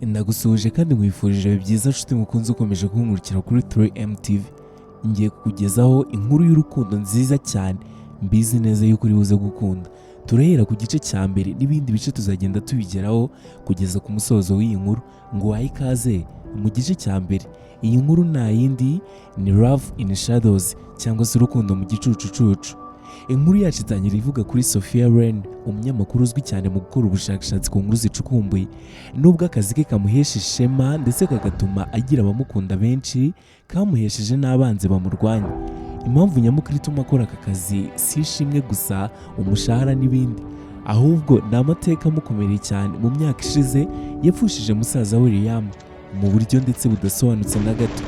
Ndagusuhuje kandi nkwifurije ibihe byiza nshuti mukunzi ukomeje kunkurikira kuri 3MTV. Ngiye kukugezaho inkuru y'urukundo nziza cyane mbizi neza yuko uri buze gukunda. Turahera ku gice cya mbere n'ibindi bice tuzagenda tubigeraho kugeza ku musozo w'iyi nkuru. Ngo wahe ikaze mu gice cya mbere. Iyi nkuru nta yindi ni Love in Shadows cyangwa se urukundo mu gicucucucu. Inkuru yacu itangira ivuga kuri Sofia Lane, umunyamakuru uzwi cyane mu gukora ubushakashatsi ku nkuru zicukumbuye. Nubwo akazi ke kamuhesha ishema ndetse kagatuma agira abamukunda benshi, kamuhesheje n'abanzi bamurwanya. Impamvu nyamukuru ituma akora aka kazi si ishimwe gusa, umushahara n'ibindi, ahubwo ni amateka amukomereye cyane. Mu myaka ishize yapfushije Musaza William mu buryo ndetse budasobanutse na gato.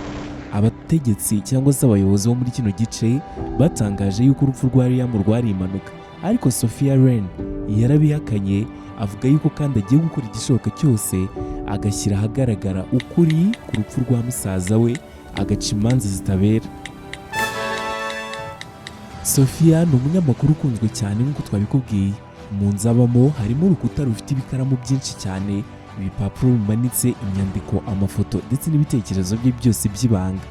Abategetsi cyangwa se abayobozi bo muri kino gice batangaje yuko urupfu rwa William rwari impanuka, ariko Sofia Lane yarabihakanye, avuga yuko kandi agiye gukora igishoboka cyose agashyira ahagaragara ukuri ku rupfu rwa musaza we, agaca imanza zitabera. Sofia ni umunyamakuru ukunzwe cyane nk'uko twabikubwiye. Mu nzu abamo harimo urukuta rufite ibikaramu byinshi cyane, ibipapuro bimanitse, imyandiko, amafoto ndetse n'ibitekerezo bye byose by'ibanga.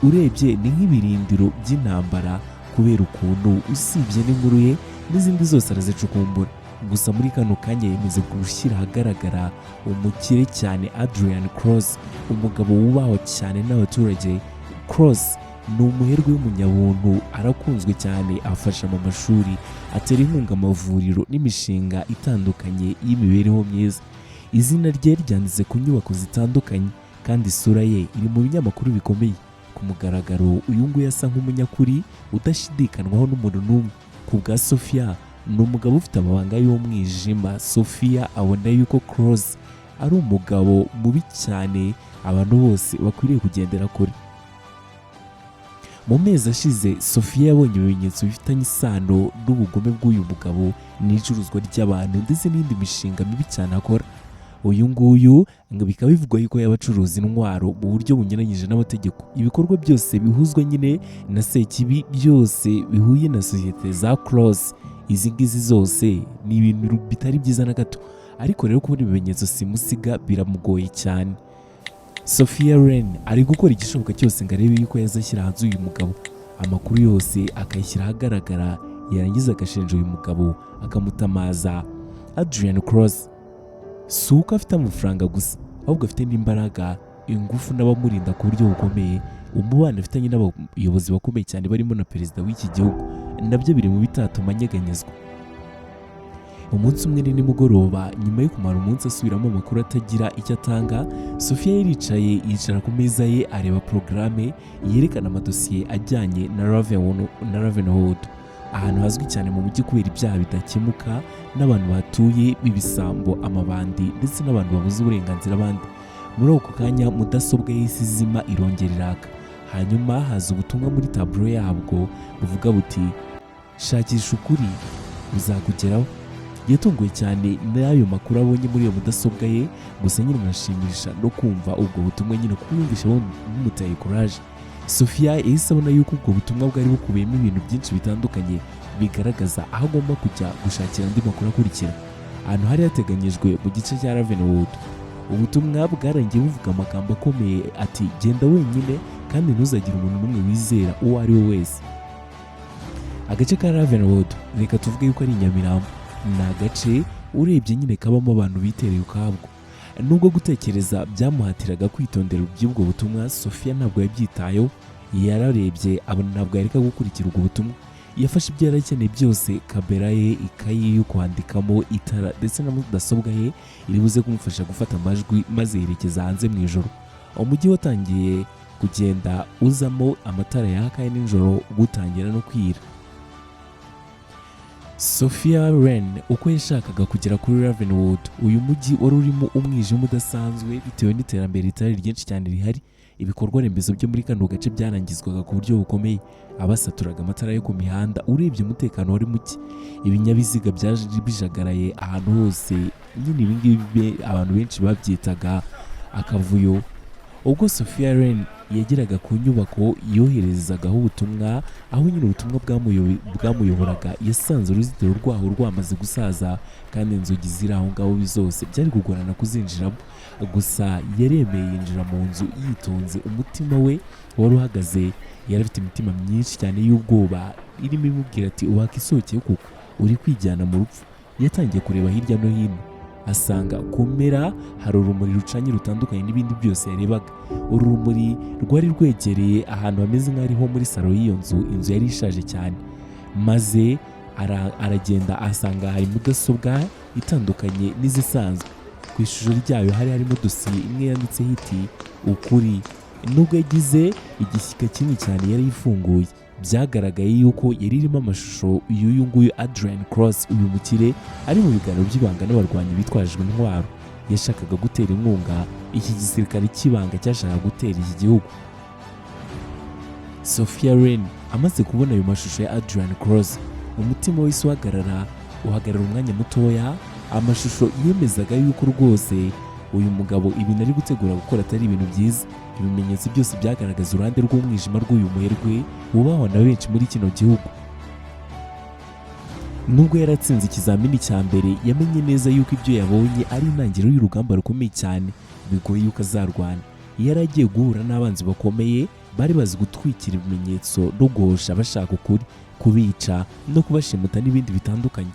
Urebye ni nk'ibirindiro by'intambara kubera ukuntu usibye n'inkuru ye n'izindi zose arazicukumbura. Gusa muri kano kanya yemeze gushyira ahagaragara umukire cyane Adrian Cross, umugabo wubahwa cyane n'abaturage. Cross ni umuherwe w'umunyabuntu, arakunzwe cyane, afasha mu mashuri, atera inkunga amavuriro n'imishinga itandukanye y'imibereho myiza. Izina rye ryanditse ku nyubako zitandukanye kandi isura ye iri mu binyamakuru bikomeye. Ku mugaragaro uyu nguyu asa nk'umunyakuri udashidikanywaho n'umuntu n'umwe. Ku bwa Sofia ni umugabo ufite amabanga y'umwijima. Sofia abona yuko Cross ari umugabo mubi cyane abantu bose bakwiriye kugendera kure. Mu mezi ashize Sofia yabonye ibimenyetso bifitanye isano n'ubugome bw'uyu mugabo n'icuruzwa ry'abantu ndetse n'indi mishinga mibi cyane akora. Uyu nguyu ngo bikaba bivugwa yuko yabacuruza intwaro mu buryo bunyuranyije n'amategeko. Ibikorwa byose bihuzwa nyine na sekibi, byose bihuye na sosiyete za Cross. Izi ngizi zose ni ibintu bitari byiza na gato, ariko rero kubona ibimenyetso simusiga biramugoye cyane. Sofia Lane ari gukora igishoboka cyose ngo arebe yuko yazashyira hanze uyu mugabo, amakuru yose akayishyira ahagaragara, yarangiza agashinja uyu mugabo akamutamaza. Adrian Cross si uko afite amafaranga gusa, ahubwo afite n'imbaraga, ingufu n'abamurinda ku buryo bukomeye. Umubano afitanye n'abayobozi bakomeye cyane barimo na perezida w'iki gihugu nabyo biri mu bitatuma anyeganyezwa. Umunsi umwe ni nimugoroba, nyuma yo kumara umunsi asubiramo amakuru atagira icyo atanga, Sofia yicara ku meza ye areba porogaramu yerekana amadosiye ajyanye na Ravenwood, ahantu hazwi cyane mu mujyi kubera ibyaha bidakemuka n'abantu batuye b'ibisambo, amabandi ndetse n'abantu babuze uburenganzira abandi. Muri ako kanya mudasobwa y'isi izima irongera iraka, hanyuma haza ubutumwa muri taburo yabwo buvuga buti shakisha ukuri bizakugeraho. Yatunguwe cyane n'ayo makuru abonye muri iyo mudasobwa ye, gusa nyine arashimisha no kumva ubwo butumwa nyine kubumvisha bumutaye courage. Sofia yahise abona yuko ubwo butumwa bwari bukubiyemo ibintu byinshi bitandukanye bigaragaza aho agomba kujya gushakira andi makuru akurikira. Ahantu hari hateganyijwe mu gice cya Ravenwood, ubutumwa bwarangiye buvuga amagambo akomeye ati genda wenyine kandi ntuzagire umuntu n'umwe wizera uwo ari we wese. Agace ka Ravenwood reka tuvuge yuko ari i Nyamirambo. Ni agace urebye nyine kabamo abantu bitereye ukabwo. Nubwo gutekereza byamuhatiraga kwitondera iby'ubwo butumwa, Sofia ntabwo yabyitayeho. Yararebye abona ntabwo yareka gukurikira ubwo butumwa. Yafashe ibyo yari akeneye byose, kamera ye, ikayi yo kwandikamo, itara ndetse na mudasobwa ye iri buze kumufasha gufata amajwi, maze yerekeza hanze mu ijoro. Umujyi watangiye kugenda uzamo amatara yaka nijoro gutangira no kwira. Sofia Lane uko yashakaga kugera kuri Ravenwood, uyu mujyi wari urimo umwijima udasanzwe bitewe n'iterambere ritari ryinshi cyane rihari. Ibikorwa remezo byo muri kano gace byarangizwaga ku buryo bukomeye, abasaturaga amatara yo ku mihanda. Urebye umutekano wari muke, ibinyabiziga byaje bijagaraye ahantu hose. Nyine ibi ngibi abantu benshi babyitaga akavuyo. Ubwo Sofia Lane yageraga ku nyubako yoherezagaho ubutumwa, aho nyine ubutumwa bwamuyoboraga yasanze uruzitiro rwaho rwamaze gusaza kandi inzugi ziri aho ngaho zose byari kugorana kuzinjiramo. Gusa yaremeye yinjira mu nzu yitonze, umutima we wari uhagaze, yari afite imitima myinshi cyane y'ubwoba irimo imubwira ati wakisohokeye kuko uri kwijyana mu rupfu. Yatangiye kureba hirya no hino, asanga ku mpera hari urumuri rucanye rutandukanye n'ibindi byose yarebaga. Uru rumuri rwari rwegereye ahantu hameze nk'ariho muri salo y'iyo nzu. Inzu yari ishaje cyane, maze aragenda asanga hari mudasobwa itandukanye n'izisanzwe. Ku ishusho ryayo hari harimo dosiye imwe yanditseho iti ukuri. Nubwo yagize igishyika kinini cyane yari ifunguye, byagaragaye yuko yari irimo amashusho y'uyu nguyu Adrian Cross, uyu mukire ari mu biganiro by'ibanga n'abarwanyi bitwajwe intwaro. Yashakaga gutera inkunga iki gisirikare cy'ibanga cyashakaga gutera iki gihugu. Sofia Lane amaze kubona ayo mashusho ya Adrian Cross, umutima wese uhagarara umwanya mutoya. Amashusho yemezaga yuko rwose uyu mugabo ibintu ari gutegura gukora atari ibintu byiza. Ibimenyetso byose byagaragaza uruhande rw'umwijima rw'uyu muherwe wubahwa na benshi muri kino gihugu. Nubwo yaratsinze ikizamini cya mbere, yamenye neza yuko ibyo yabonye ari intangiriro y'urugamba rukomeye cyane bigoye yuko azarwana. Yari agiye guhura n'abanzi bakomeye bari bazi gutwikira ibimenyetso no guhosha abashaka ukuri, kubica no kubashimuta n'ibindi bitandukanye.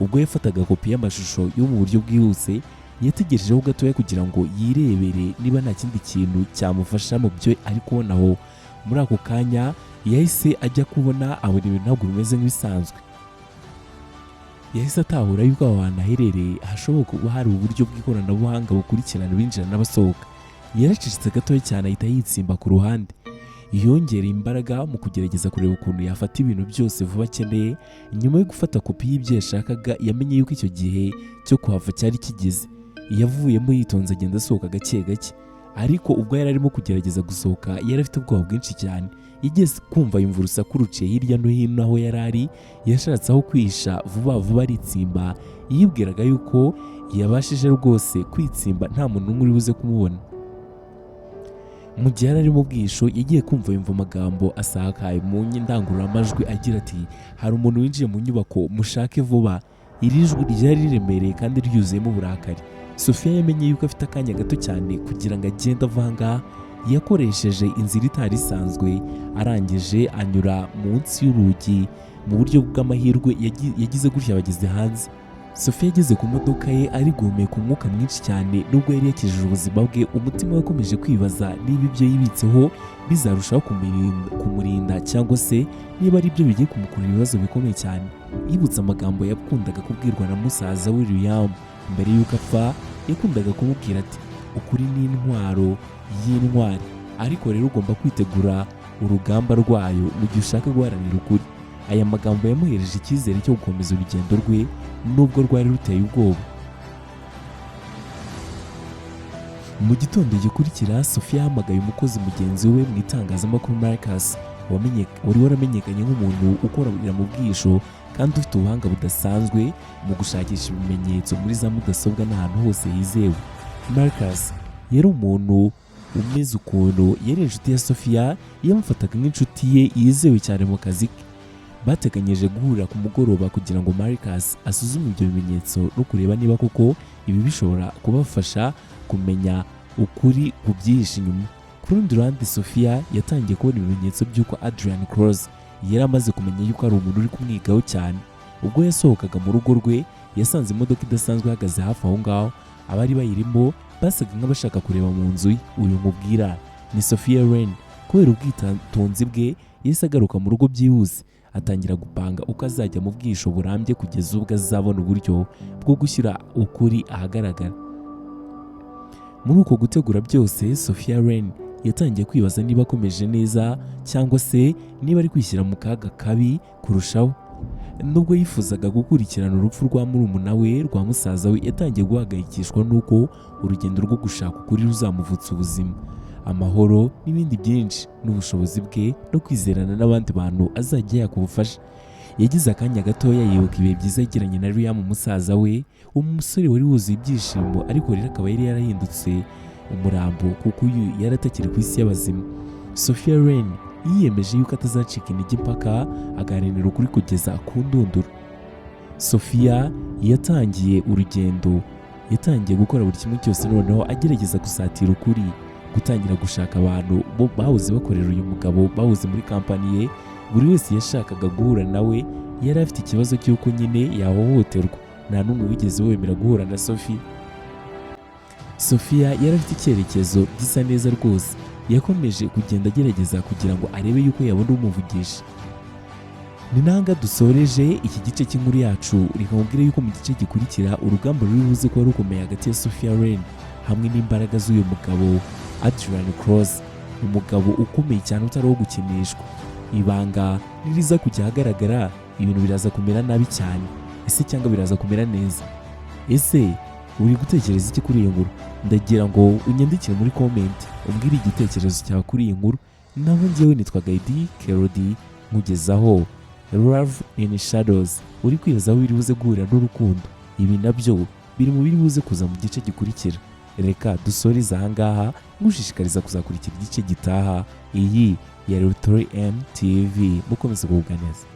Ubwo yafataga kopi y'amashusho yo mu buryo bwihuse, yategerejeho gatoya kugira ngo yirebere niba nta kindi kintu cyamufasha mu byo ari kubonaho. Muri ako kanya yahise ajya kubona abona ibintu ntabwo bimeze nk'ibisanzwe. Yahise atahura yuko aho hantu aherereye hashobora kuba hari uburyo bw'ikoranabuhanga bukurikirana abinjira n'abasohoka. Yaracecetse gatoya cyane ahita yitsimba ku ruhande, yongereye imbaraga mu kugerageza kureba ukuntu yafata ibintu byose vuba akeneye. Nyuma yo gufata kopi y'ibyo yashakaga, yamenye yuko icyo gihe cyo kuhava cyari kigeze. Yavuyemo yitonze agenda asohoka gake gake, ariko ubwo yari arimo kugerageza gusohoka yari afite ubwoba bwinshi cyane. Yigeze kumva yumva urusaku ruciye hirya no hino aho yari ari. Yashatse aho kwihisha vuba vuba aritsimba, yibwiraga yuko yabashije rwose kwitsimba nta muntu n'umwe uri buze kumubona. Mu gihe yari ari mu bwisho, yagiye kumva yumva amagambo asakaye mu ndangururamajwi agira ati hari umuntu winjiye mu nyubako, mushake vuba. Iri jwi ryari riremereye kandi ryuzuyemo uburakari. Sofia yamenye yuko afite akanya gato cyane kugira ngo agende ava aha ngaha. Yakoresheje inzira itari isanzwe, arangije anyura munsi y'urugi. Mu buryo bw'amahirwe yagize gutya bageze hanze. Sofia yageze ku modoka ye ari guhumeka umwuka mwinshi cyane. Nubwo yari yakijije ubuzima bwe, umutima we wakomeje kwibaza niba ibyo yibitseho bizarushaho kumurinda cyangwa se niba ari byo bigiye kumukurura ibibazo bikomeye cyane. Yibutse amagambo yakundaga kubwirwa na Musaza William mbere y'uko apfa. Yakundaga kumubwira ati ukuri ni intwaro y'intwari, ariko rero ugomba kwitegura urugamba rwayo mu gihe ushaka guharanira ukuri. Aya magambo yamuhereje icyizere cyo gukomeza urugendo rwe nubwo rwari ruteye ubwoba. Mu gitondo gikurikira, Sofia yahamagaye umukozi mugenzi we mu itangazamakuru Marcus, wari waramenyekanye nk'umuntu ukorera mu bwisho kandi ufite ubuhanga budasanzwe mu gushakisha ibimenyetso muri za mudasobwa n'ahantu hose hizewe. Marcus yari umuntu umeze ukuntu, yari inshuti ya Sofia, yamufataga nk'inshuti ye yizewe cyane mu kazi ke. Bateganyije guhurira ku mugoroba kugira ngo Marcus asuzume ibyo bimenyetso no kureba niba koko ibi bishobora kubafasha kumenya ukuri ku byihishe inyuma. Ku rundi ruhande, Sofia yatangiye kubona ibimenyetso by'uko Adrian Cross yari amaze kumenya yuko ari umuntu uri kumwigaho cyane. Ubwo yasohokaga mu rugo rwe, yasanze imodoka idasanzwe ihagaze hafi aho ngaho. Abari bayirimo basaga nk'abashaka kureba mu nzu ye. Uyu mubwira ni Sofia Lane. Kubera ubwitonzi bwe, yahise agaruka mu rugo byihuse, atangira gupanga uko azajya mu bwisho burambye kugeza ubwo azabona uburyo bwo gushyira ukuri ahagaragara. Muri uko gutegura byose, Sofia Lane yatangiye kwibaza niba akomeje neza cyangwa se niba ari kwishyira mu kaga kabi kurushaho. Nubwo yifuzaga gukurikirana urupfu rwa murumuna we rwa musaza we, yatangiye guhangayikishwa n'uko urugendo rwo gushaka ukuri ruzamuvutsa ubuzima, amahoro n'ibindi byinshi, n'ubushobozi bwe no kwizerana n'abandi bantu azajya yaka ubufasha. Yagize akanya gatoya yibuka ibihe byiza yagiranye na Liam, musaza we, umusore wari wuzuye ibyishimo, ariko rero akaba yari yarahindutse umurambo kuko uyu yari atakiri ku isi y'abazima. Sofia Lane yiyemeje yuko atazacika intege mpaka agaharanira ukuri kugeza ku ndunduro. Sofia yatangiye urugendo, yatangiye gukora buri kimwe cyose, noneho agerageza gusatira ukuri, gutangira gushaka abantu bo bahoze bakorera uyu mugabo, bahoze muri kampani ye. Buri wese yashakaga guhura nawe yari afite ikibazo cy'uko nyine yahohoterwa. Nta n'umwe wigeze wemera guhura na Sofia. Sofia yari afite icyerekezo gisa neza rwose. Yakomeje kugenda agerageza kugira ngo arebe yuko yabona umuvugisha. Ni nanga dusoreje iki gice cy'inkuru yacu. Reka mubwire yuko mu gice gikurikira urugamba ruri buze kuba rukomeye hagati ya Sofia Lane hamwe n'imbaraga z'uyu mugabo Adrian Cross, umugabo ukomeye cyane utari uwo gukinishwa. Ibanga ririza kujya ahagaragara, ibintu biraza kumera nabi cyane. Ese cyangwa biraza kumera neza? Ese uri gutekereza iki kuri iyi nkuru? Ndagira ngo unyandikire muri comment umbwire igitekerezo cyawe kuri iyi nkuru. Naho njyewe nitwaga Kelody, nkugezaho Love in Shadows. Uri kwibaza aho biri buze guhurira n'urukundo? Ibi nabyo biri mu biri buze kuza mu gice gikurikira. Reka dusoreze aha ngaha, ngushishikariza kuzakurikira igice gitaha. Iyi ya 3M TV, mukomeze kugubwa neza.